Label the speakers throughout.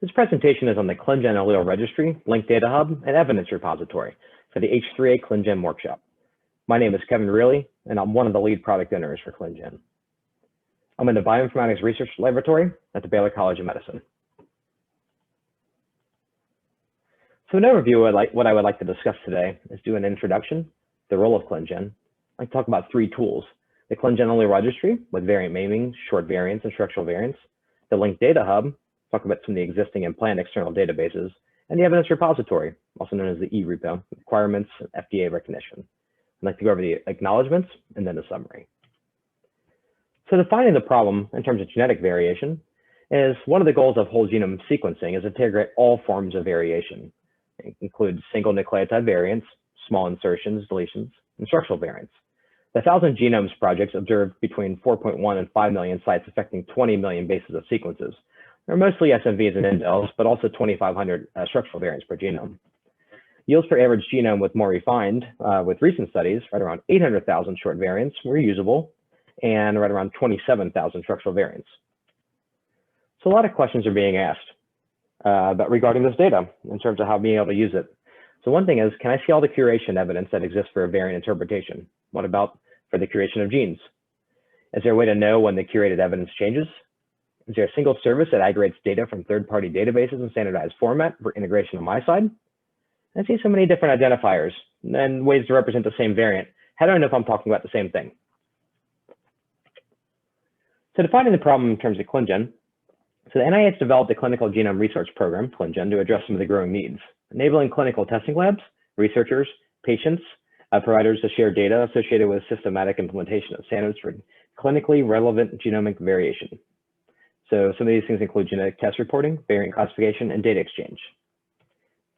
Speaker 1: This presentation is on the ClinGen Allele Registry, Linked Data Hub, and Evidence Repository for the H3A ClinGen workshop. My name is Kevin Riehle, and I'm one of the lead product owners for ClinGen. I'm in the Bioinformatics Research Laboratory at the Baylor College of Medicine. So an overview of what I would like to discuss today is do an introduction, the role of ClinGen. I'd like to talk about three tools: the ClinGen Allele Registry with variant naming, short variants, and structural variants; the Linked Data Hub, talk about some of the existing and planned external databases; and the Evidence Repository, also known as the eRepo, requirements and FDA recognition. I'd like to go over the acknowledgements and then the summary. So defining the problem in terms of genetic variation is one of the goals of whole genome sequencing is to integrate all forms of variation. It includes single nucleotide variants, small insertions, deletions, and structural variants. The 1,000 Genomes projects observed between 4.1 and 5 million sites affecting 20 million bases of sequences. They're mostly SNVs and indels, but also 2,500 structural variants per genome. Yields per average genome with more refined, with recent studies, right around 800,000 short variants were usable, and right around 27,000 structural variants. So a lot of questions are being asked regarding this data in terms of how being able to use it. So one thing is, can I see all the curation evidence that exists for a variant interpretation? What about for the curation of genes? Is there a way to know when the curated evidence changes? Is there a single service that aggregates data from third-party databases in standardized format for integration on my side? I see so many different identifiers and ways to represent the same variant. How do I know if I'm talking about the same thing? So defining the problem in terms of ClinGen, so the NIH developed the Clinical Genome Research Program, ClinGen, to address some of the growing needs, enabling clinical testing labs, researchers, patients, providers to share data associated with systematic implementation of standards for clinically relevant genomic variation. So some of these things include genetic test reporting, variant classification, and data exchange.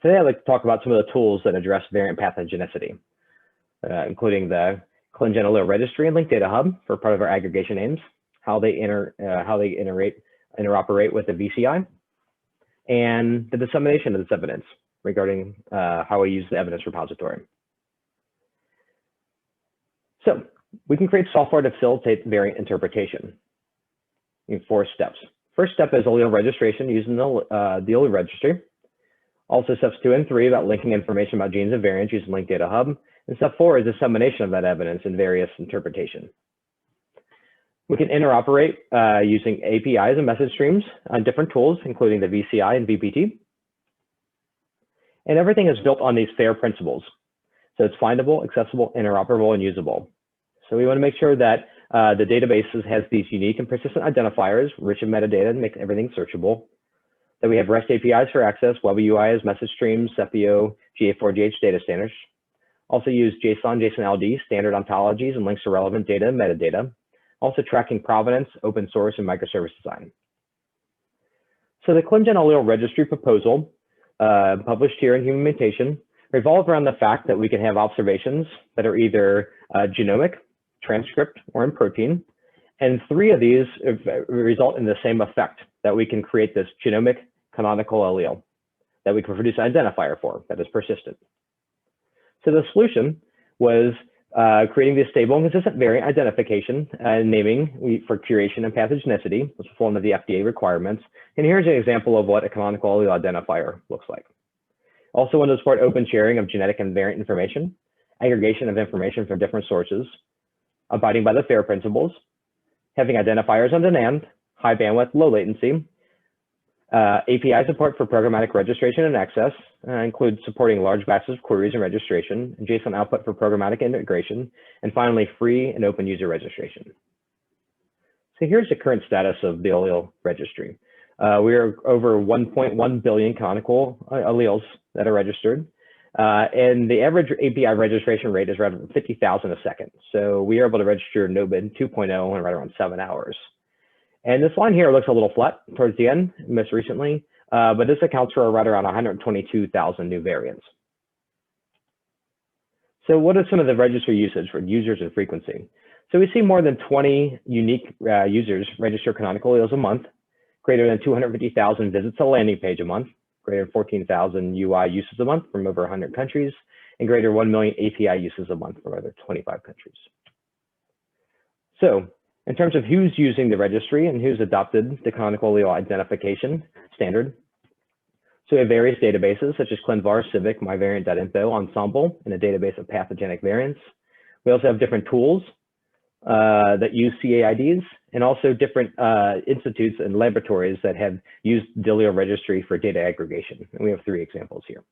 Speaker 1: Today, I'd like to talk about some of the tools that address variant pathogenicity, including the ClinGen Allele Registry and Linked Data Hub for part of our aggregation aims, how they interoperate with the VCI, and the dissemination of this evidence regarding how we use the evidence repository. So we can create software to facilitate variant interpretation in 4 steps. First step is allele registration using the Allele Registry. Also steps 2 and 3 about linking information about genes and variants using Linked Data Hub. And step 4 is dissemination of that evidence in various interpretation. We can interoperate using APIs and message streams on different tools, including the VCI and VPT. And everything is built on these FAIR principles. So it's findable, accessible, interoperable, and usable. So we want to make sure that the databases has these unique and persistent identifiers, rich in metadata, and make everything searchable. That we have REST APIs for access, Web UI as message streams, FBO, GA4GH data standards. Also use JSON Allele standard ontologies and links to relevant data and metadata. Also tracking provenance, open source, and microservice design. So the ClinGen Allele Registry proposal, published here in Human Mutation, revolve around the fact that we can have observations that are either genomic, transcript, or in protein. And 3 of these result in the same effect, that we can create this genomic canonical allele that we can produce an identifier for that is persistent. So the solution was creating this stable and consistent variant identification and naming for curation and pathogenicity, which is one of the FDA requirements. And here's an example of what a canonical allele identifier looks like. Also want to support open sharing of genetic and variant information, aggregation of information from different sources, abiding by the FAIR principles, having identifiers on demand, high bandwidth, low latency, API support for programmatic registration and access, includes supporting large batches of queries and registration, and JSON output for programmatic integration, and finally, free and open user registration. So here's the current status of the Allele Registry. We are over 1.1 billion canonical alleles that are registered, and the average API registration rate is around 50,000 a second. So we are able to register NOBID 2.0 in right around 7 hours. And this line here looks a little flat towards the end, most recently, but this accounts for right around 122,000 new variants. So what are some of the registry usage for users and frequency? So we see more than 20 unique users register canonical alleles a month, greater than 250,000 visits to a landing page a month, greater than 14,000 UI uses a month from over 100 countries, and greater than 1 million API uses a month from over 25 countries. So in terms of who's using the registry and who's adopted the canonical allele identification standard, So we have various databases such as ClinVar, Civic, myvariant.info, Ensemble, and a database of pathogenic variants. We also have different tools that use CAIDs, and also different institutes and laboratories that have used the Allele Registry for data aggregation. And we have 3 examples here.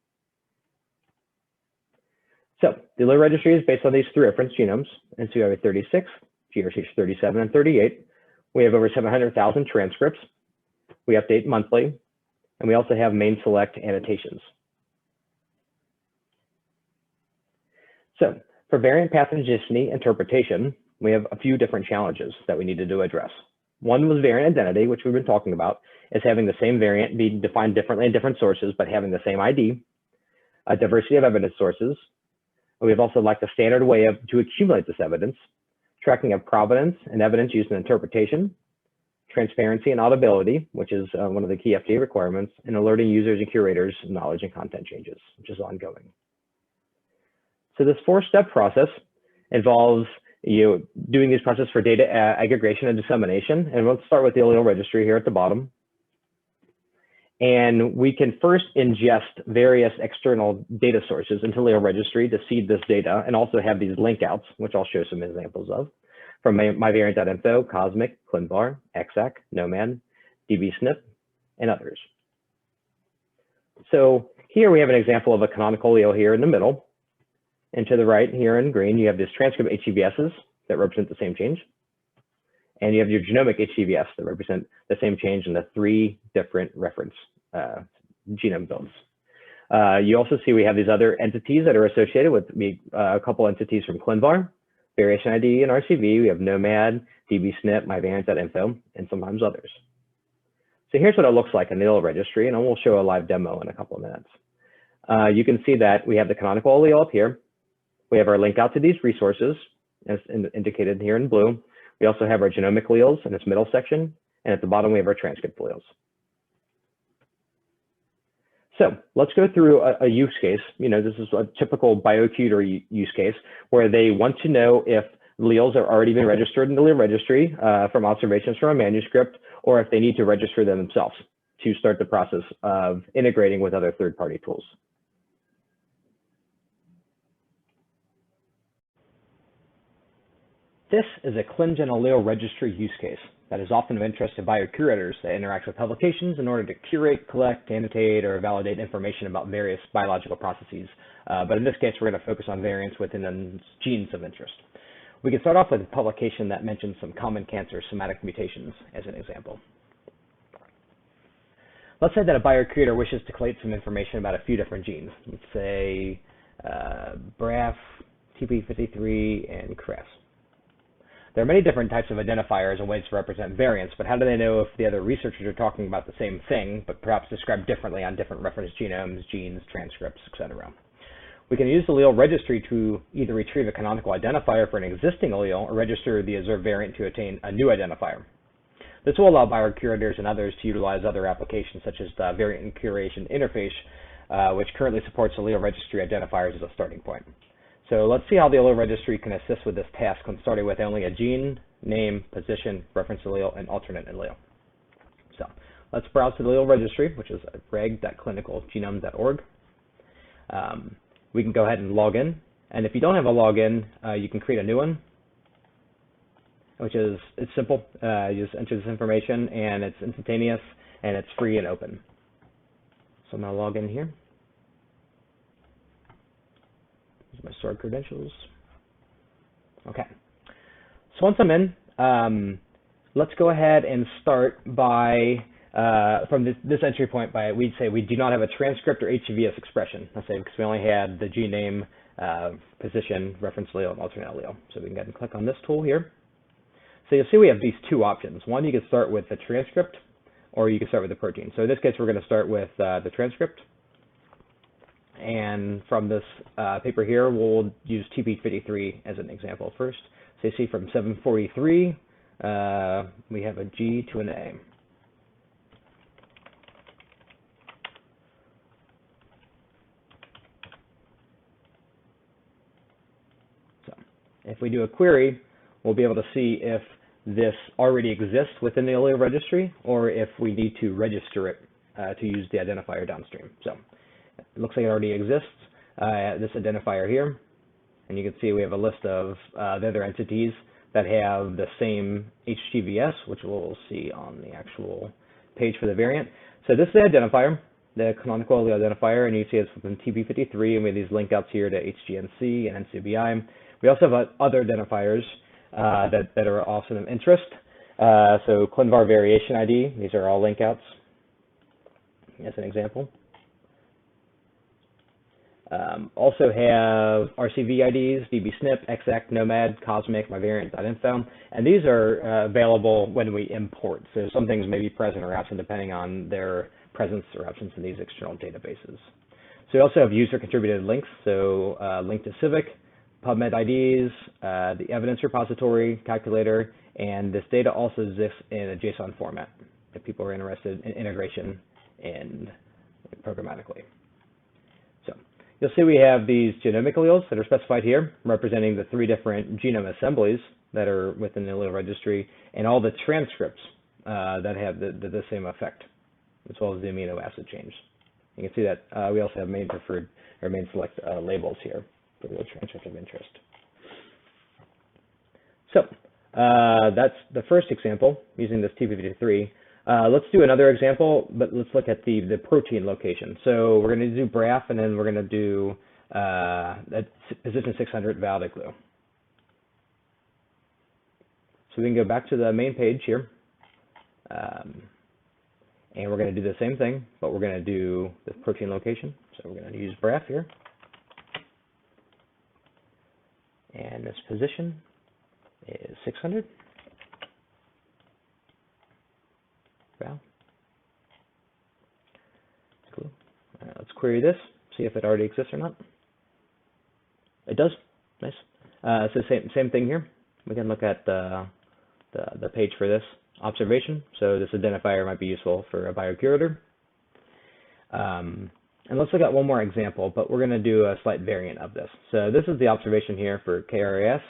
Speaker 1: So the Allele Registry is based on these 3 reference genomes, and so we have 36, GRCH 37, and 38. We have over 700,000 transcripts. We update monthly, and we also have main select annotations. So for variant pathogenicity interpretation, we have a few different challenges that we needed to address. One was variant identity, which we've been talking about, is having the same variant be defined differently in different sources, but having the same ID, a diversity of evidence sources. We've also liked a standard way to accumulate this evidence, tracking of provenance and evidence used in interpretation, transparency and auditability, which is one of the key FDA requirements, and alerting users and curators of knowledge and content changes, which is ongoing. So this 4-step process involves doing these processes for data aggregation and dissemination. And we'll start with the Allele Registry here at the bottom. And we can first ingest various external data sources into Allele Registry to seed this data, and also have these link outs, which I'll show some examples of, from myvariant.info, Cosmic, ClinVar, EXAC, Nomad, dbSNP, and others. So here we have an example of a canonical allele here in the middle. And to the right here in green, you have this transcript HEVSs that represent the same change. And you have your genomic HEVS that represent the same change in the 3 different reference genome builds. You also see we have these other entities that are associated with a couple entities from ClinVar, Variation ID and RCV. We have Nomad, dbSNP, myvariant.info, and sometimes others. So here's what it looks like in the Allele Registry, and we'll show a live demo in a couple of minutes. You can see that we have the canonical allele up here. We have our link out to these resources, as indicated here in blue. We also have our genomic alleles in this middle section, and at the bottom we have our transcript alleles. So let's go through a use case. This is a typical biocutor use case where they want to know if alleles are already been registered in the Allele Registry from observations from a manuscript, or if they need to register them themselves to start the process of integrating with other third-party tools. This is a ClinGen Allele Registry use case that is often of interest to biocurators that interact with publications in order to curate, collect, annotate, or validate information about various biological processes. But in this case, we're going to focus on variants within genes of interest. We can start off with a publication that mentions some common cancer somatic mutations as an example. Let's say that a biocurator wishes to collate some information about a few different genes. Let's say BRAF, TP53, and CRES. There are many different types of identifiers and ways to represent variants, but how do they know if the other researchers are talking about the same thing, but perhaps described differently on different reference genomes, genes, transcripts, etc.? We can use the Allele Registry to either retrieve a canonical identifier for an existing allele or register the observed variant to attain a new identifier. This will allow biocurators and others to utilize other applications such as the Variant Curation Interface, which currently supports Allele Registry identifiers as a starting point. So let's see how the Allele Registry can assist with this task when starting with only a gene, name, position, reference allele, and alternate allele. So let's browse to the Allele Registry, which is reg.clinicalgenome.org. We can go ahead and log in. And if you don't have a login, you can create a new one, which is, it's simple. You just enter this information, and it's instantaneous, and it's free and open. So I'm going to log in here. My stored credentials. Okay. So once I'm in, let's go ahead and start by, from this entry point, we'd say we do not have a transcript or HEVS expression. Let's say because we only had the gene name, position, reference allele, and alternate allele. So we can go ahead and click on this tool here. So you'll see we have these 2 options. One, you can start with the transcript, or you can start with the protein. So in this case, we're going to start with the transcript. And from this paper here, we'll use TP53 as an example first. So you see from 743, we have a G to an A. So if we do a query, we'll be able to see if this already exists within the Allele Registry or if we need to register it to use the identifier downstream. So it looks like it already exists, this identifier here. And you can see we have a list of the other entities that have the same HTVS, which we'll see on the actual page for the variant. So this is the identifier, the canonical allele identifier, and you see it's within TP53, and we have these link outs here to HGNC and NCBI. We also have other identifiers that are also of interest. So ClinVar variation ID, these are all link outs as an example. Also have RCV IDs, DBSNP, EXAC, Nomad, Cosmic, myvariant.info, and these are available when we import. So some things may be present or absent depending on their presence or absence in these external databases. So we also have user-contributed links, so link to Civic, PubMed IDs, the evidence repository, calculator, and this data also exists in a JSON format if people are interested in integration and programmatically. So you'll see we have these genomic alleles that are specified here, representing the 3 different genome assemblies that are within the Allele Registry, and all the transcripts that have the same effect, as well as the amino acid change. You can see that we also have main preferred or main select labels here for the transcript of interest. So that's the first example using this TP53. Let's do another example, but let's look at the protein location. So we're going to do BRAF, and then we're going to do position 600 valid glue. So we can go back to the main page here, and we're going to do the same thing, but we're going to do the protein location. So we're going to use BRAF here, and this position is 600. Wow. Cool. Let's query this, see if it already exists or not. It does. Nice. So same thing here. We can look at the page for this observation. So this identifier might be useful for a biocurator. And let's look at one more example, but we're going to do a slight variant of this. So this is the observation here for KRAS.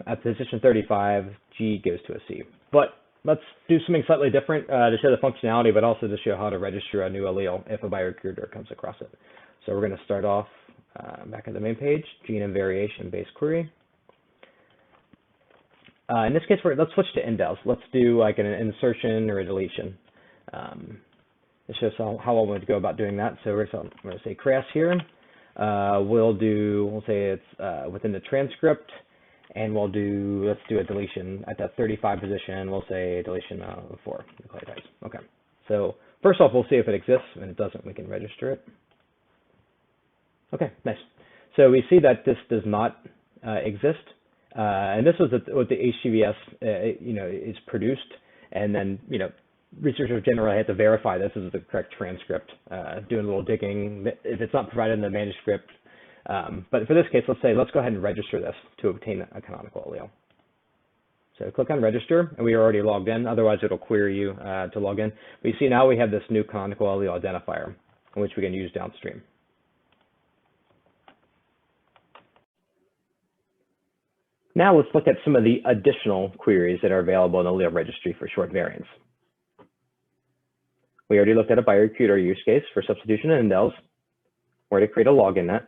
Speaker 1: At position 35, G goes to a C. But let's do something slightly different to show the functionality, but also to show how to register a new allele if a biocurator comes across it. So we're going to start off back at the main page, genome variation-based query. In this case, let's switch to indels. Let's do like an insertion or a deletion. It shows how I would go about doing that. So we're going to say CRAS here. We'll say it's within the transcript, and let's do a deletion at that 35 position. We'll say deletion 4 nucleotides. Okay. So first off, we'll see if it exists, and if it doesn't, we can register it. Okay, nice. So we see that this does not exist, and this was what the HTVS is produced, and then researchers generally have to verify this is the correct transcript, doing a little digging if it's not provided in the manuscript. But for this case, let's go ahead and register this to obtain a canonical allele. So click on register, and we are already logged in. Otherwise, it'll query you to log in. But you see now we have this new canonical allele identifier, which we can use downstream. Now let's look at some of the additional queries that are available in the Allele Registry for short variants. We already looked at a biocurator use case for substitution and indels, where to create a login net,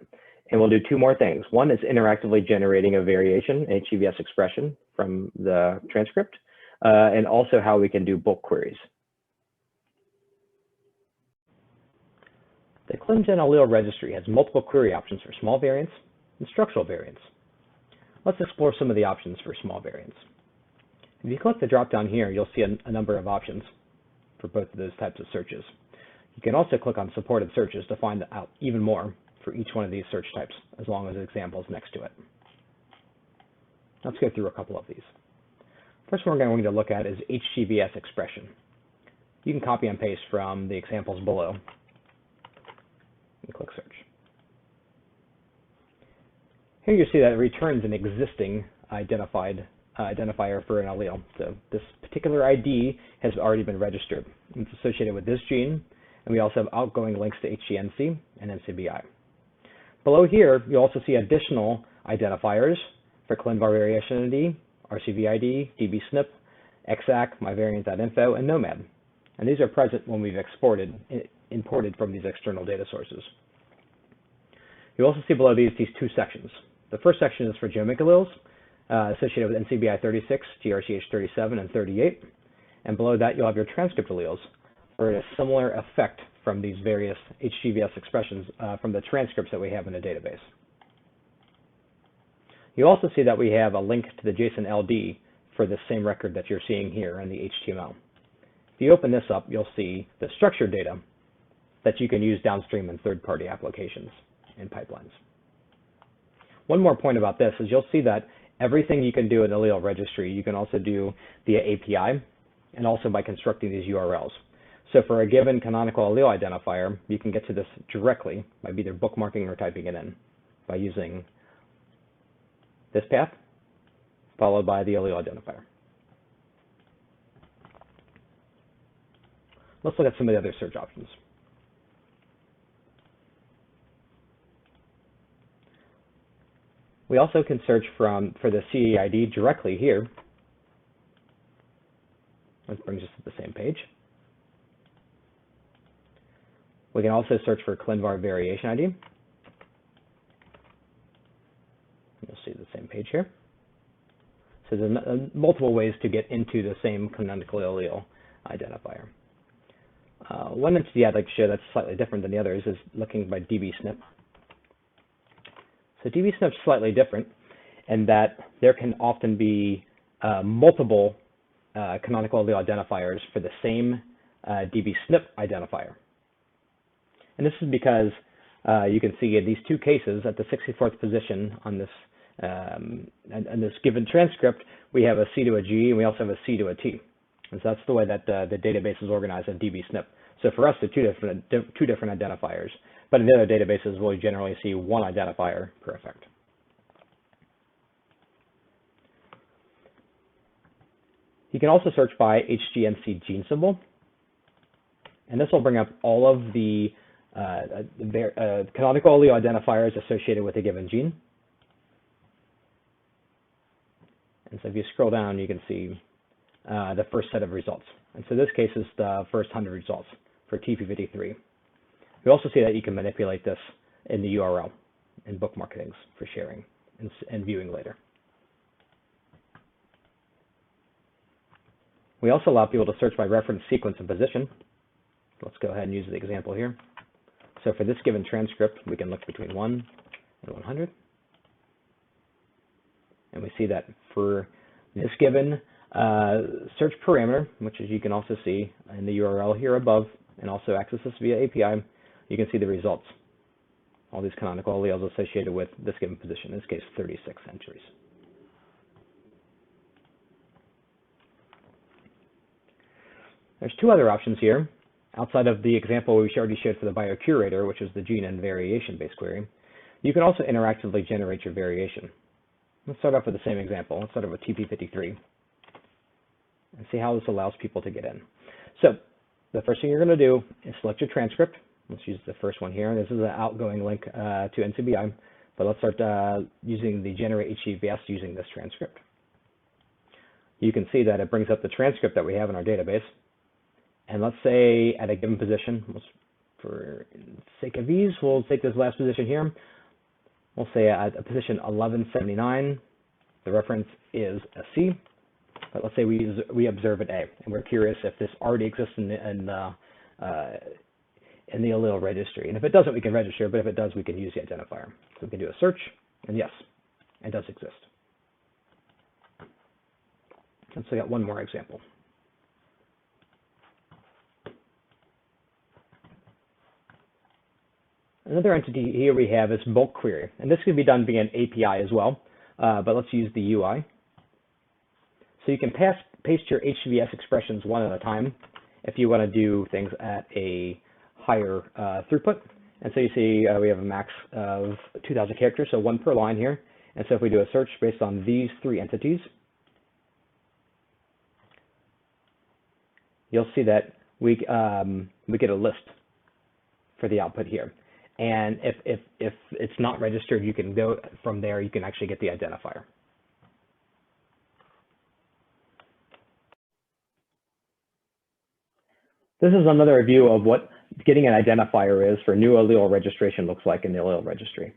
Speaker 1: and we'll do 2 more things. One is interactively generating a variation, HTVS expression from the transcript, and also how we can do bulk queries. The ClinGen Allele Registry has multiple query options for small variants and structural variants. Let's explore some of the options for small variants. If you click the drop-down here, you'll see a number of options for both of those types of searches. You can also click on supported searches to find out even more for each one of these search types, as long as examples next to it. Let's go through a couple of these. First one we're going to look at is HTVS expression. You can copy and paste from the examples below and click search. Here you see that it returns an existing identifier for an allele. So this particular ID has already been registered. It's associated with this gene, and we also have outgoing links to HGNC and NCBI. Below here, you also see additional identifiers for ClinVar variation ID, RCV ID, DBSNP, EXAC, myvariant.info, and Nomad. And these are present when we've imported from these external data sources. You also see below these two sections. The first section is for genomic alleles associated with NCBI 36, GRCH 37, and 38. And below that, you'll have your transcript alleles for a similar effect from these various HGVS expressions from the transcripts that we have in the database. You also see that we have a link to the JSON LD for the same record that you're seeing here in the HTML. If you open this up, you'll see the structured data that you can use downstream in third-party applications and pipelines. One more point about this is you'll see that everything you can do in Allele Registry, you can also do via API and also by constructing these URLs. So for a given canonical allele identifier, you can get to this directly by either bookmarking or typing it in by using this path, followed by the allele identifier. Let's look at some of the other search options. We also can search for the CEID directly here. That brings us to the same page. We can also search for ClinVar variation ID. You'll see the same page here. So there's multiple ways to get into the same canonical allele identifier. One entity I'd like to show that's slightly different than the others is looking by dbSNP. So dbSNP is slightly different in that there can often be multiple canonical allele identifiers for the same dbSNP identifier. And this is because you can see in these two cases at the 64th position on this given transcript, we have a C to a G and we also have a C to a T. And so that's the way that the database is organized in dbSNP. So for us, they're two different identifiers. But in the other databases, we'll generally see one identifier per effect. You can also search by HGNC gene symbol. And this will bring up all of the canonical allele identifiers associated with a given gene. And so if you scroll down, you can see the first set of results. And so this case is the first 100 results for TP53. You also see that you can manipulate this in the URL in bookmarkings for sharing and viewing later. We also allow people to search by reference sequence and position. Let's go ahead and use the example here. So for this given transcript, we can look between 1 and 100. And we see that for this given search parameter, which as you can also see in the URL here above, and also access this via API, you can see the results. All these canonical alleles associated with this given position, in this case 36 entries. There's two other options here. Outside of the example we already showed for the biocurator, which is the gene and variation-based query, you can also interactively generate your variation. Let's start off with the same example. Let's start off with TP53 and see how this allows people to get in. So the first thing you're going to do is select your transcript. Let's use the first one here. This is an outgoing link to NCBI, but let's start using the generate HGVS using this transcript. You can see that it brings up the transcript that we have in our database. And let's say at a given position, for the sake of ease, we'll take this last position here. We'll say at a position 1179, the reference is a C, but let's say we observe an A, and we're curious if this already exists in the Allele Registry. And if it doesn't, we can register, but if it does, we can use the identifier. So we can do a search, and yes, it does exist. And so we got one more example. Another entity here we have is bulk query, and this can be done via an API as well, but let's use the UI. So you can paste your HGVS expressions one at a time if you want to do things at a higher throughput. And so you see we have a max of 2,000 characters, so one per line here. And so if we do a search based on these three entities, you'll see that we get a list for the output here. And if it's not registered, you can go from there, you can actually get the identifier. This is another view of what getting an identifier is for new allele registration looks like in the Allele Registry.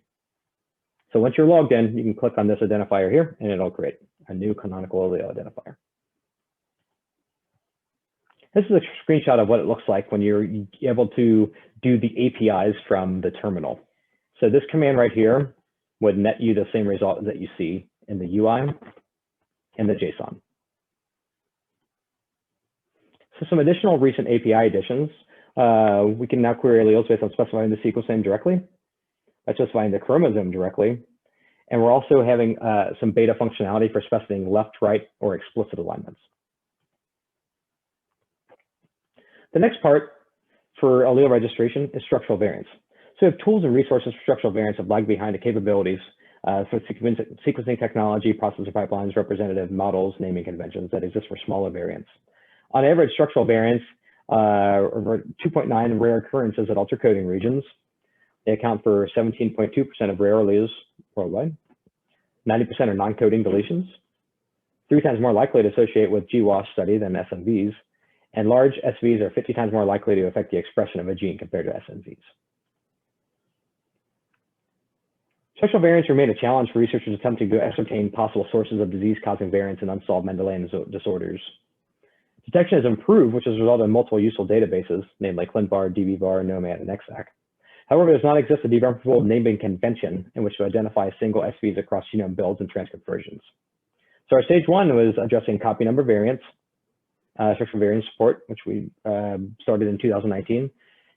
Speaker 1: So once you're logged in, you can click on this identifier here, and it'll create a new canonical allele identifier. This is a screenshot of what it looks like when you're able to do the APIs from the terminal. So this command right here would net you the same result that you see in the UI and the JSON. So some additional recent API additions. We can now query alleles based on specifying the sequence name directly, by specifying the chromosome directly. And we're also having some beta functionality for specifying left, right, or explicit alignments. The next part for allele registration is structural variants. So we have tools and resources for structural variants that lag behind the capabilities for sequencing technology, processor pipelines, representative models, naming conventions that exist for smaller variants. On average, structural variants are 2.9 rare occurrences at alter coding regions. They account for 17.2% of rare alleles worldwide. 90% are non-coding deletions. 3 times more likely to associate with GWAS study than SNVs. And large SVs are 50 times more likely to affect the expression of a gene compared to SNVs. Structural variants remain a challenge for researchers attempting to ascertain possible sources of disease-causing variants in unsolved Mendelian disorders. Detection has improved, which has resulted in multiple useful databases, namely ClinVar, DBVar, Nomad, and EXAC. However, there does not exist a debunkable naming convention in which to identify single SVs across genome builds and transcript versions. So our stage 1 was addressing copy number variants, structural variant support, which we started in 2019.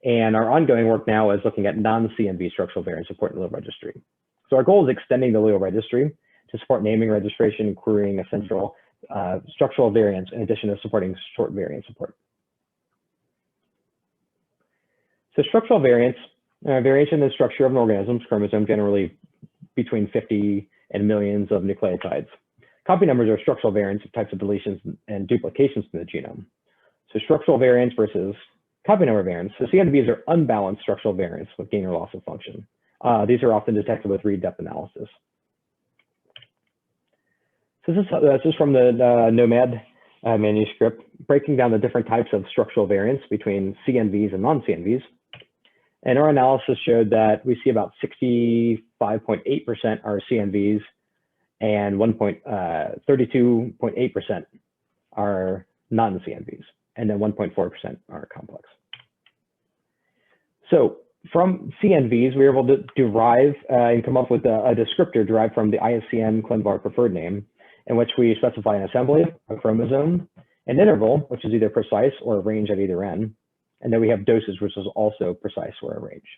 Speaker 1: And our ongoing work now is looking at non-CNV structural variant support in the Allele Registry. So our goal is extending the Allele Registry to support naming, registration, and querying essential structural variants in addition to supporting short variant support. So structural variants, variation in the structure of an organism's chromosome, generally between 50 and millions of nucleotides. Copy numbers are structural variants of types of deletions and duplications in the genome. So structural variants versus copy number variants. So CNVs are unbalanced structural variants with gain or loss of function. These are often detected with read depth analysis. So this is from the Nomad manuscript, breaking down the different types of structural variants between CNVs and non-CNVs. And our analysis showed that we see about 65.8% are CNVs and 32.8% are non-CNVs, and then 1.4% are complex. So from CNVs, we were able to derive and come up with a descriptor derived from the ISCN ClinVar preferred name, in which we specify an assembly, a chromosome, an interval, which is either precise or a range at either end, and then we have dosage, which is also precise or a range.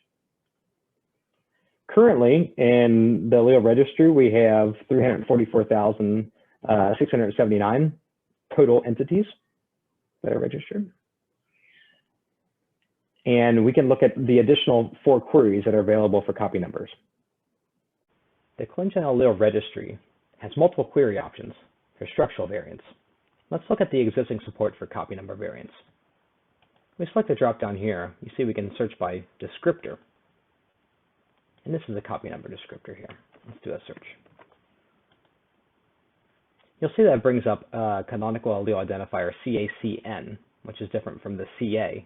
Speaker 1: Currently, in the Allele Registry, we have 344,679 total entities that are registered. And we can look at the additional 4 queries that are available for copy numbers. The ClinGen Allele Registry has multiple query options for structural variants. Let's look at the existing support for copy number variants. We select the drop-down here. You see we can search by descriptor. And this is a copy number descriptor here. Let's do a search. You'll see that it brings up canonical allele identifier CACN, which is different from the CA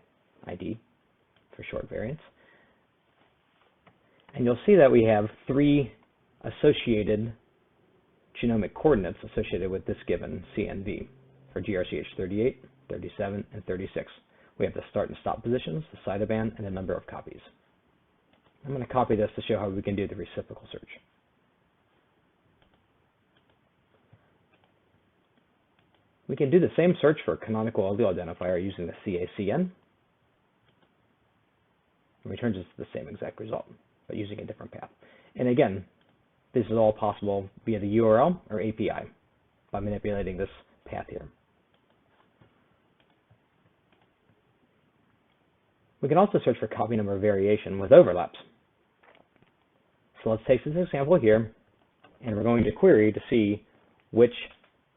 Speaker 1: ID for short variants. And you'll see that we have 3 associated genomic coordinates associated with this given CNV for GRCH 38, 37, and 36. We have the start and stop positions, the cytoband, and the number of copies. I'm going to copy this to show how we can do the reciprocal search. We can do the same search for canonical allele identifier using the CACN. It returns us the same exact result, but using a different path. And again, this is all possible via the URL or API by manipulating this path here. We can also search for copy number variation with overlaps. So let's take this example here, and we're going to query to see which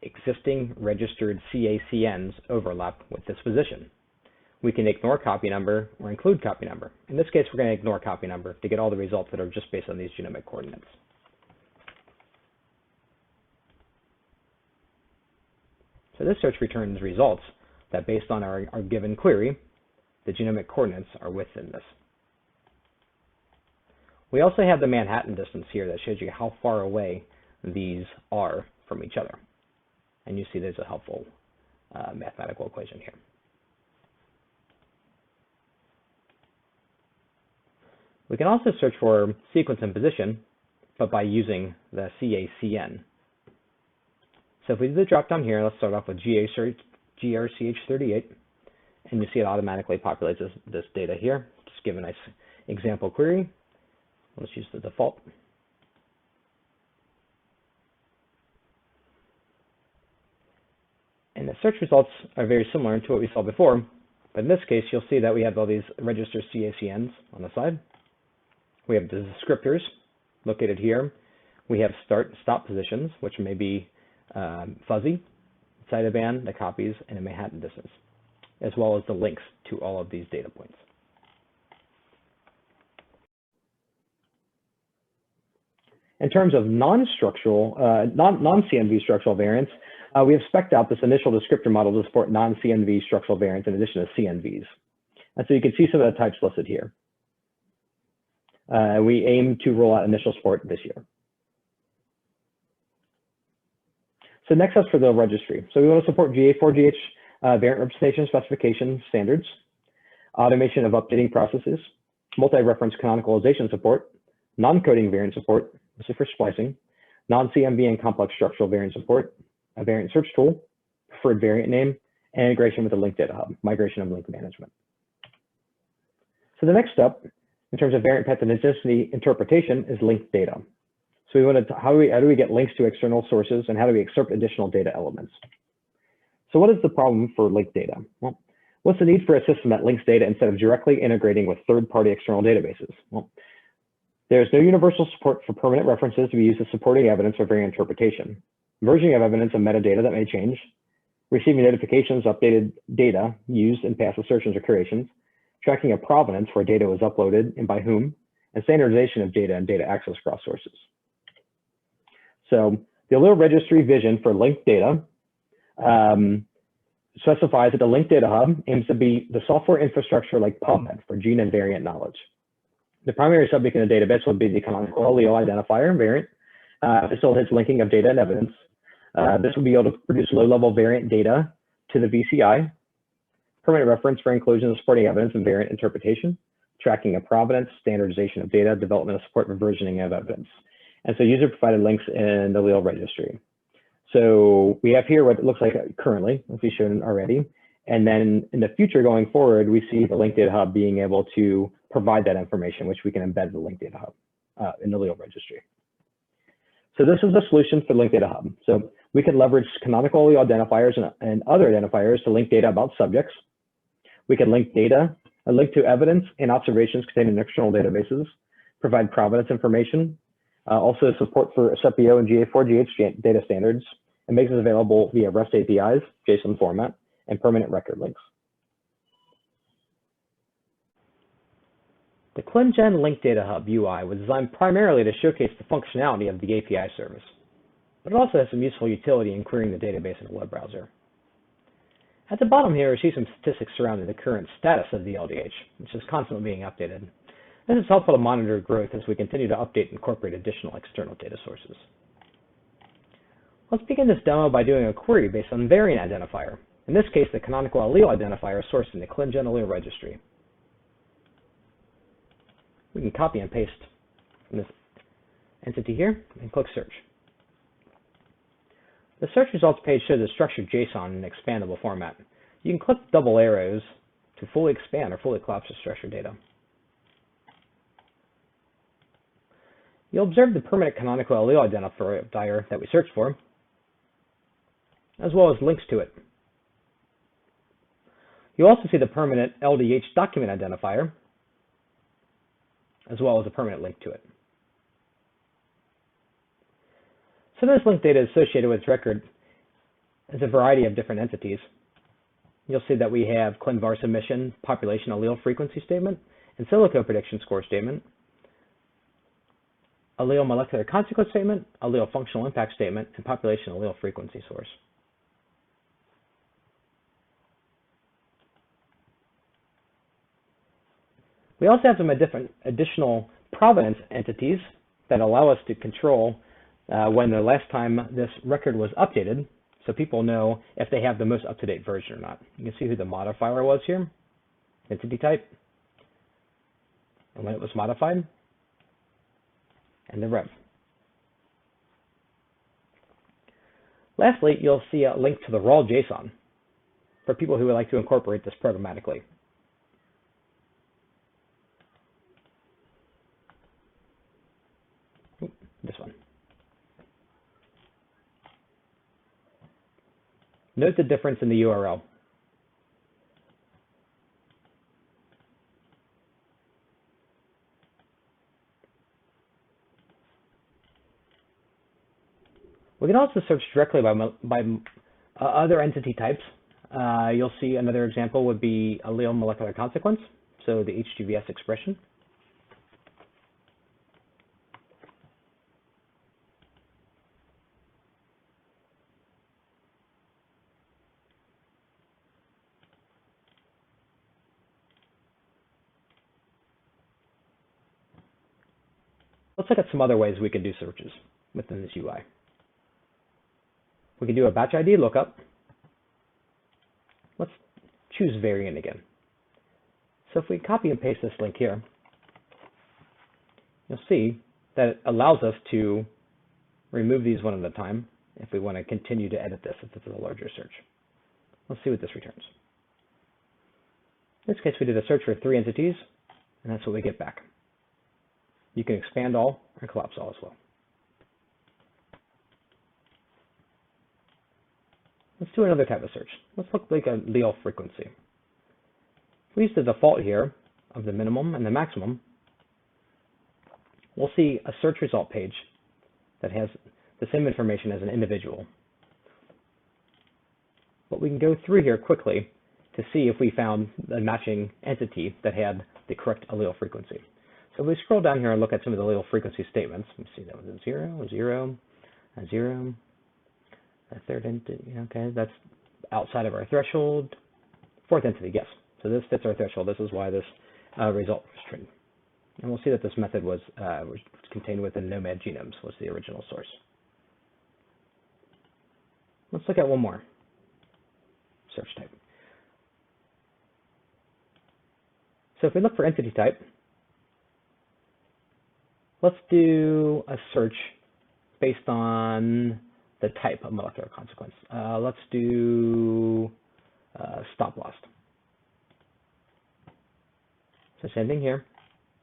Speaker 1: existing registered CACNs overlap with this position. We can ignore copy number or include copy number. In this case, we're going to ignore copy number to get all the results that are just based on these genomic coordinates. So this search returns results that, based on our given query, the genomic coordinates are within this. We also have the Manhattan distance here that shows you how far away these are from each other. And you see there's a helpful mathematical equation here. We can also search for sequence and position, but by using the CACN. So if we do the drop down here, let's start off with GRCH38, and you see it automatically populates this data here. Just give a nice example query. Let's use the default. And the search results are very similar to what we saw before, but in this case, you'll see that we have all these register CACNs on the side. We have the descriptors located here. We have start and stop positions, which may be fuzzy, cytoband, the copies, and a Manhattan distance, as well as the links to all of these data points. In terms of non-structural, non-CNV structural variants, we have spec'd out this initial descriptor model to support non-CNV structural variants in addition to CNVs. And so you can see some of the types listed here. We aim to roll out initial support this year. So next up for the registry. So we want to support GA4GH variant representation specification standards, automation of updating processes, multi-reference canonicalization support, non-coding variant support, this is for splicing, non-CMV and complex structural variant support, a variant search tool, preferred variant name, and integration with the linked data hub, migration of link management. So the next step in terms of variant pathogenicity interpretation is linked data. So we wanted to, how do we get links to external sources, and how do we excerpt additional data elements? So what is the problem for linked data? Well, what's the need for a system that links data instead of directly integrating with third-party external databases? Well, there's no universal support for permanent references to be used as supporting evidence for variant interpretation. Merging of evidence and metadata that may change, receiving notifications, updated data used in past assertions or creations, tracking of provenance where data was uploaded and by whom, and standardization of data and data access across sources. So the Allele Registry vision for linked data specifies that the linked data hub aims to be the software infrastructure like PubMed for gene and variant knowledge. The primary subject in the database would be the canonical allele identifier variant. Facilitates linking of data and evidence. This would be able to produce low-level variant data to the VCI, permanent reference for inclusion of supporting evidence and variant interpretation, tracking of provenance, standardization of data, development of support for versioning of evidence. And so user-provided links in the Allele Registry. So we have here what it looks like currently, as we've shown already. And then in the future going forward, we see the linked data hub being able to provide that information, which we can embed the linked data hub in the Allele Registry. So this is the solution for linked data hub. So we can leverage canonical allele identifiers and other identifiers to link data about subjects. We can link data, a link to evidence and observations contained in external databases, provide provenance information, also support for SEPIO and GA4GH data standards, and makes it available via REST APIs, JSON format, and permanent record links. The ClinGen Linked Data Hub UI was designed primarily to showcase the functionality of the API service, but it also has some useful utility in querying the database in a web browser. At the bottom here, we see some statistics surrounding the current status of the LDH, which is constantly being updated. This is helpful to monitor growth as we continue to update and incorporate additional external data sources. Let's begin this demo by doing a query based on variant identifier. In this case, the canonical allele identifier sourced in the ClinGen Allele Registry. We can copy and paste from this entity here and click search. The search results page shows a structured JSON in an expandable format. You can click double arrows to fully expand or fully collapse the structured data. You'll observe the permanent canonical allele identifier that we searched for, as well as links to it. You'll also see the permanent LDH document identifier, as well as a permanent link to it. Some of this linked data associated with its record is a variety of different entities. You'll see that we have ClinVar submission, population allele frequency statement, in silico prediction score statement, allele molecular consequence statement, allele functional impact statement, and population allele frequency source. We also have some additional provenance entities that allow us to control when the last time this record was updated, so people know if they have the most up-to-date version or not. You can see who the modifier was here, entity type, and when it was modified, and the rev. Lastly, you'll see a link to the raw JSON for people who would like to incorporate this programmatically. This one. Note the difference in the URL. We can also search directly by other entity types. You'll see another example would be allele molecular consequence, so the HGVS expression. Let's look at some other ways we can do searches within this UI. We can do a batch ID lookup. Let's choose variant again. So if we copy and paste this link here, you'll see that it allows us to remove these one at a time if we want to continue to edit this if this is a larger search. Let's see what this returns. In this case, we did a search for 3 entities, and that's what we get back. You can expand all or collapse all as well. Let's do another type of search. Let's look like a allele frequency. If we use the default here of the minimum and the maximum, we'll see a search result page that has the same information as an individual. But we can go through here quickly to see if we found a matching entity that had the correct allele frequency. So if we scroll down here and look at some of the allele frequency statements, we see that was a 0, a 0, a 0, a third entity, okay, that's outside of our threshold. Fourth entity, yes. So this fits our threshold. This is why this result was true. And we'll see that this method was contained within Nomad Genomes, was the original source. Let's look at one more search type. So if we look for entity type, let's do a search based on the type of molecular consequence. Let's do stop loss. So same thing here.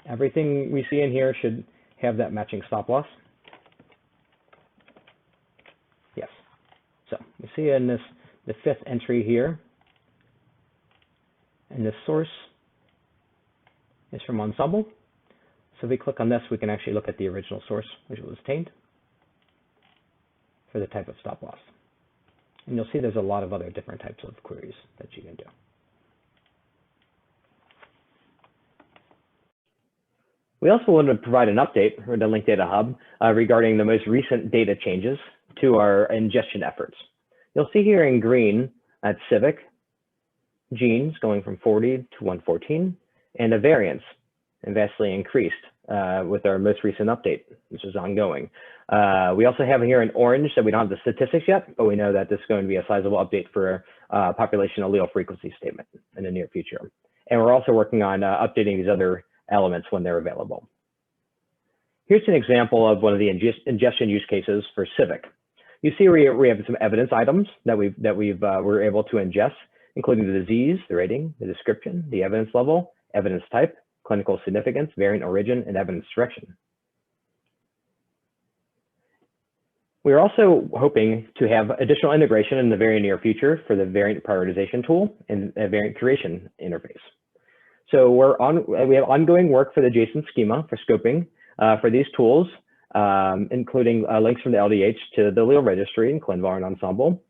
Speaker 1: Everything we see in here should have that matching stop loss. Yes. So we see in this the 5th entry here, and this source is from Ensemble. So if we click on this, we can actually look at the original source, which was obtained for the type of stop loss. And you'll see there's a lot of other different types of queries that you can do. We also want to provide an update for the Link Data Hub regarding the most recent data changes to our ingestion efforts. You'll see here in green at Civic, genes going from 40 to 114, and a variance and vastly increased with our most recent update, which is ongoing. We also have here in orange that we don't have the statistics yet, but we know that this is going to be a sizable update for population allele frequency statement in the near future. And we're also working on updating these other elements when they're available. Here's an example of one of the ingestion use cases for Civic. You see we have some evidence items that we're able to ingest, including the disease, the rating, the description, the evidence level, evidence type, clinical significance, variant origin, and evidence direction. We're also hoping to have additional integration in the very near future for the variant prioritization tool and a variant curation interface. So we have ongoing work for the JSON schema for scoping for these tools, including links from the LDH to the Allele Registry and ClinVar and Ensemble.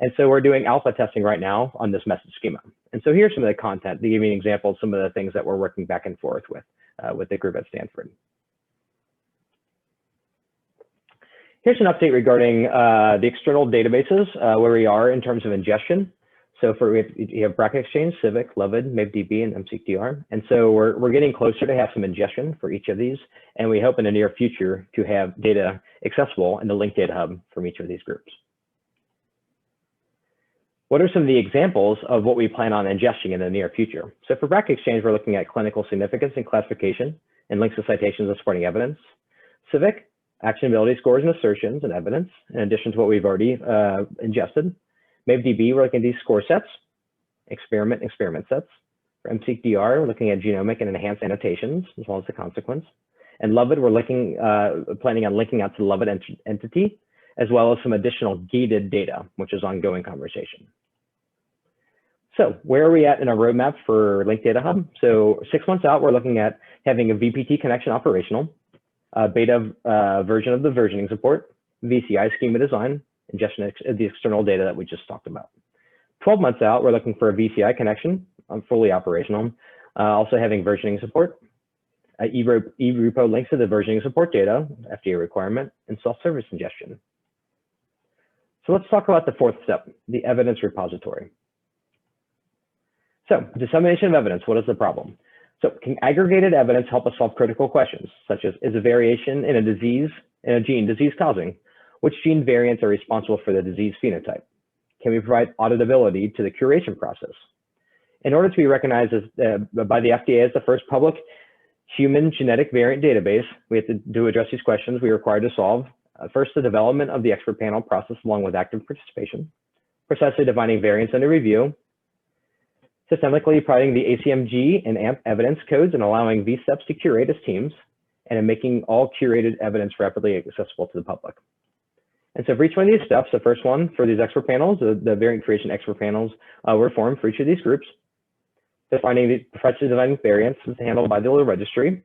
Speaker 1: And so we're doing alpha testing right now on this message schema. And so here's some of the content to give you an example of some of the things that we're working back and forth with the group at Stanford. Here's an update regarding the external databases, where we are in terms of ingestion. So you have bracket exchange, civic, Loved, MibDB, and MCDR. And so we're getting closer to have some ingestion for each of these. And we hope in the near future to have data accessible in the linked data hub from each of these groups. What are some of the examples of what we plan on ingesting in the near future? So for bracket exchange, we're looking at clinical significance and classification and links to citations and supporting evidence. Civic, actionability scores and assertions and evidence, in addition to what we've already ingested. MibDB, we're looking at these score sets, experiment sets. For MCDR, we're looking at genomic and enhanced annotations, as well as the consequence. And Loved, we're planning on linking out to the Loved entity, as well as some additional gated data, which is ongoing conversation. So where are we at in our roadmap for Linked Data Hub? So 6 months out, we're looking at having a VPT connection operational, beta version of the versioning support, VCI schema design, ingestion of the external data that we just talked about. 12 months out, we're looking for a VCI connection, fully operational, also having versioning support, eRepo links to the versioning support data, FDA requirement, and self-service ingestion. So let's talk about the fourth step, the evidence repository. So dissemination of evidence, what is the problem? So can aggregated evidence help us solve critical questions, such as is a variation in a gene disease causing? Which gene variants are responsible for the disease phenotype? Can we provide auditability to the curation process? In order to be recognized by the FDA as the first public human genetic variant database, we have to address these questions we are required to solve. First, the development of the expert panel process along with active participation, precisely defining variants under review, systemically providing the ACMG and AMP evidence codes and allowing these steps to curate as teams, and in making all curated evidence rapidly accessible to the public. And so for each one of these steps, the first one for these expert panels, the variant creation expert panels were formed for each of these groups. Defining the precisely defining variants is handled by the Allele Registry.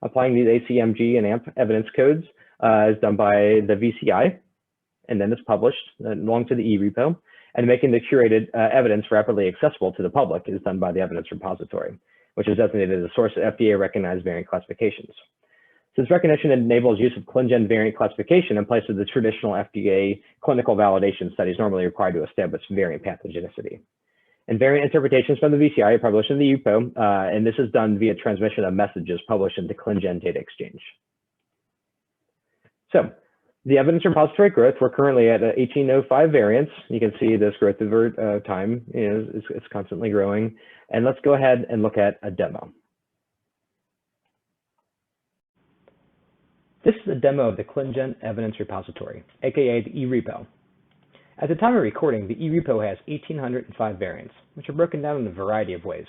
Speaker 1: Applying these ACMG and AMP evidence codes is done by the VCI, and then it's published along to the eRepo. And making the curated evidence rapidly accessible to the public is done by the evidence repository, which is designated as a source of FDA-recognized variant classifications. So this recognition enables use of ClinGen variant classification in place of the traditional FDA clinical validation studies normally required to establish variant pathogenicity. And variant interpretations from the VCI are published in the EPO, and this is done via transmission of messages published into ClinGen Data Exchange. So the evidence repository growth, we're currently at 1805 variants. You can see this growth over time is constantly growing. And let's go ahead and look at a demo. This is a demo of the ClinGen evidence repository, aka the eRepo. At the time of recording, the eRepo has 1,805 variants, which are broken down in a variety of ways.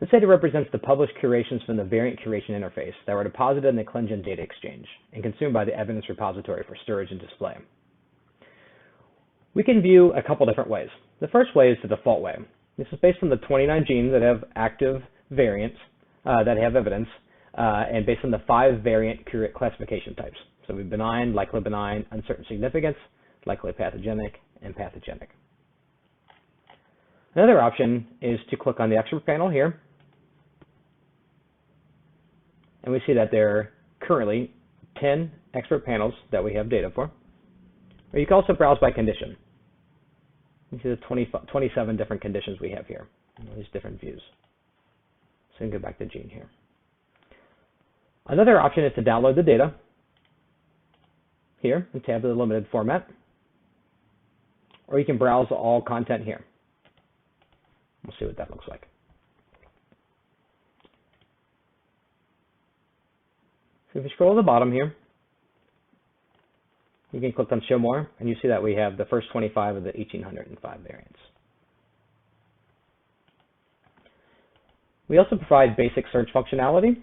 Speaker 1: This data represents the published curations from the variant curation interface that were deposited in the ClinGen Data Exchange and consumed by the evidence repository for storage and display. We can view a couple different ways. The first way is the default way. This is based on the 29 genes that have active variants that have evidence, and based on the 5 variant classification types. So we have benign, likely benign, uncertain significance, likely pathogenic, and pathogenic. Another option is to click on the expert panel here, and we see that there are currently 10 expert panels that we have data for. Or you can also browse by condition. You see the 27 different conditions we have here, these different views. So we can go back to gene here. Another option is to download the data here in tab of the limited format, or you can browse all content here. We'll see what that looks like. So if you scroll to the bottom here, you can click on Show More, and you see that we have the first 25 of the 1,805 variants. We also provide basic search functionality,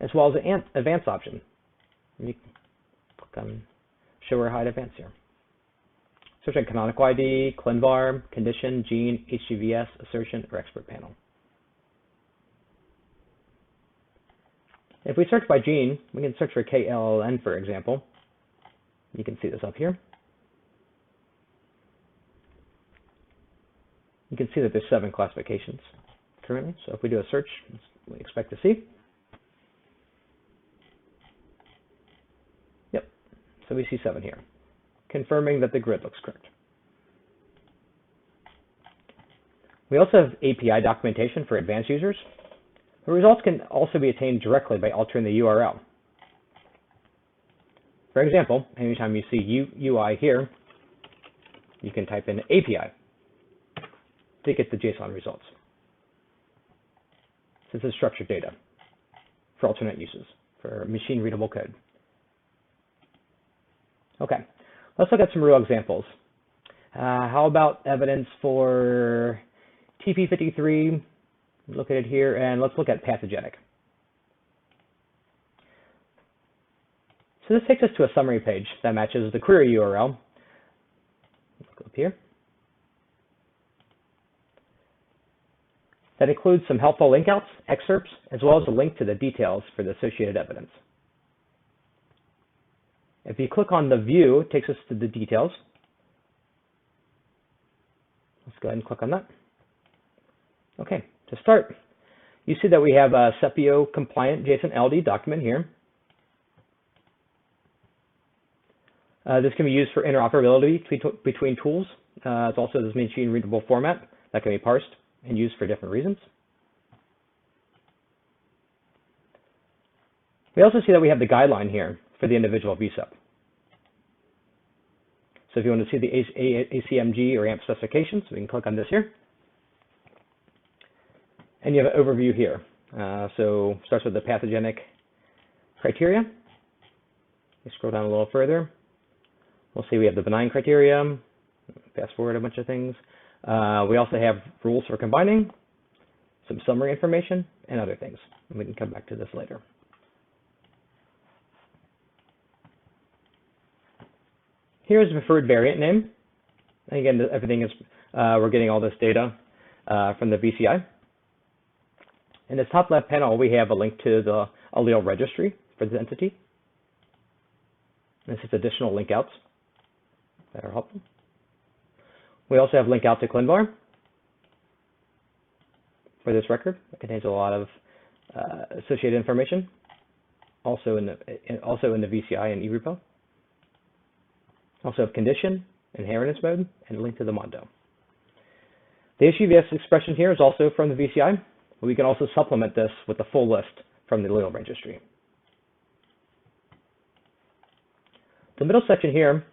Speaker 1: as well as an advanced option. You can click on Show or Hide Advanced here. Search on canonical ID, ClinVar, condition, gene, HGVS, assertion, or expert panel. If we search by gene, we can search for KLLN, for example. You can see this up here. You can see that there's 7 classifications currently. So if we do a search, we expect to see. Yep, so we see 7 here, confirming that the grid looks correct. We also have API documentation for advanced users. The results can also be attained directly by altering the URL. For example, anytime you see UI here, you can type in API to get the JSON results. This is structured data for alternate uses, for machine readable code. Okay, let's look at some real examples. How about evidence for TP53, located here, and let's look at pathogenic. So this takes us to a summary page that matches the query URL. Let's go up here. That includes some helpful link outs, excerpts, as well as a link to the details for the associated evidence. If you click on the view, it takes us to the details. Let's go ahead and click on that. Okay, to start, you see that we have a CEPIO compliant JSON LD document here. This can be used for interoperability between tools. It's also this machine readable format that can be parsed and used for different reasons. We also see that we have the guideline here for the individual VSUP. So if you want to see the ACMG or AMP specifications, we can click on this here. And you have an overview here. So it starts with the pathogenic criteria. We scroll down a little further. We'll see we have the benign criteria. Fast forward a bunch of things. We also have rules for combining, some summary information, and other things. And we can come back to this later. Here's the preferred variant name. And again, everything is, we're getting all this data from the VCI. In the top left panel, we have a link to the Allele Registry for this entity. This is additional link outs that are helpful. We also have link out to ClinVar for this record. It contains a lot of associated information, also in the VCI and eRepo. Also have condition, inheritance mode, and a link to the Mondo. The HUVS expression here is also from the VCI. We can also supplement this with a full list from the Allele Registry. The middle section here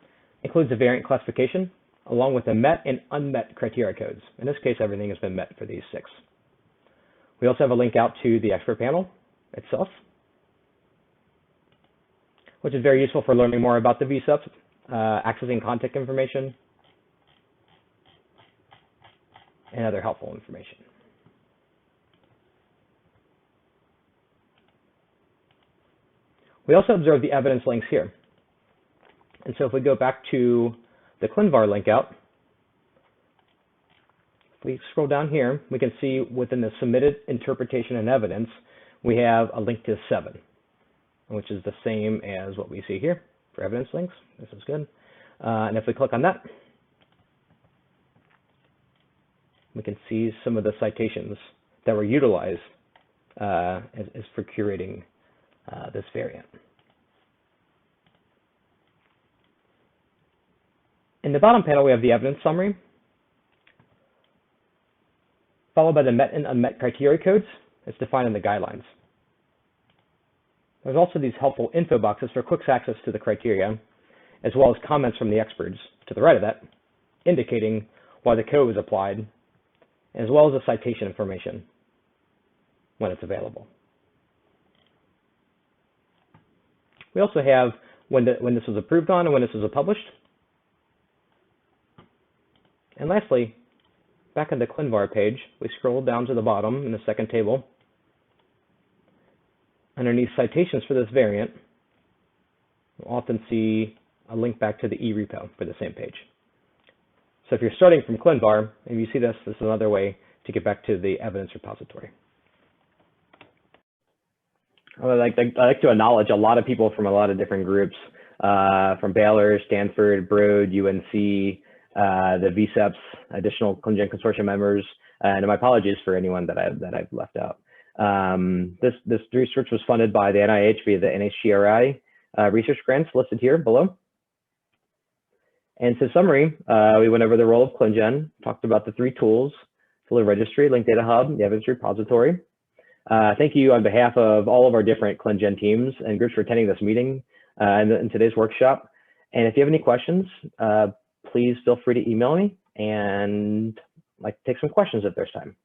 Speaker 1: includes a variant classification, along with the met and unmet criteria codes. In this case, everything has been met for these 6. We also have a link out to the expert panel itself, which is very useful for learning more about the VSUP, accessing contact information, and other helpful information. We also observe the evidence links here. And so if we go back to the ClinVar link out, if we scroll down here, we can see within the submitted interpretation and evidence, we have a link to 7, which is the same as what we see here for evidence links. This is good. And if we click on that, we can see some of the citations that were utilized as for curating this variant. In the bottom panel, we have the evidence summary, followed by the met and unmet criteria codes as defined in the guidelines. There's also these helpful info boxes for quick access to the criteria, as well as comments from the experts to the right of that, indicating why the code was applied, as well as the citation information when it's available. We also have when this was approved on and when this was published. And lastly, back on the ClinVar page, we scroll down to the bottom in the second table. Underneath citations for this variant, we'll often see a link back to the eRepo for the same page. So if you're starting from ClinVar, and you see this is another way to get back to the evidence repository. I like to acknowledge a lot of people from a lot of different groups, from Baylor, Stanford, Broad, UNC, the VSEPs, additional ClinGen consortium members, and my apologies for anyone that I've left out. This research was funded by the NIH via the NHGRI research grants listed here below. And so summary, we went over the role of ClinGen, talked about the 3 tools, Allele Registry, Linked Data Hub, the evidence repository. Thank you on behalf of all of our different ClinGen teams and groups for attending this meeting in today's workshop. And if you have any questions, please feel free to email me, and I'd like to take some questions if there's time.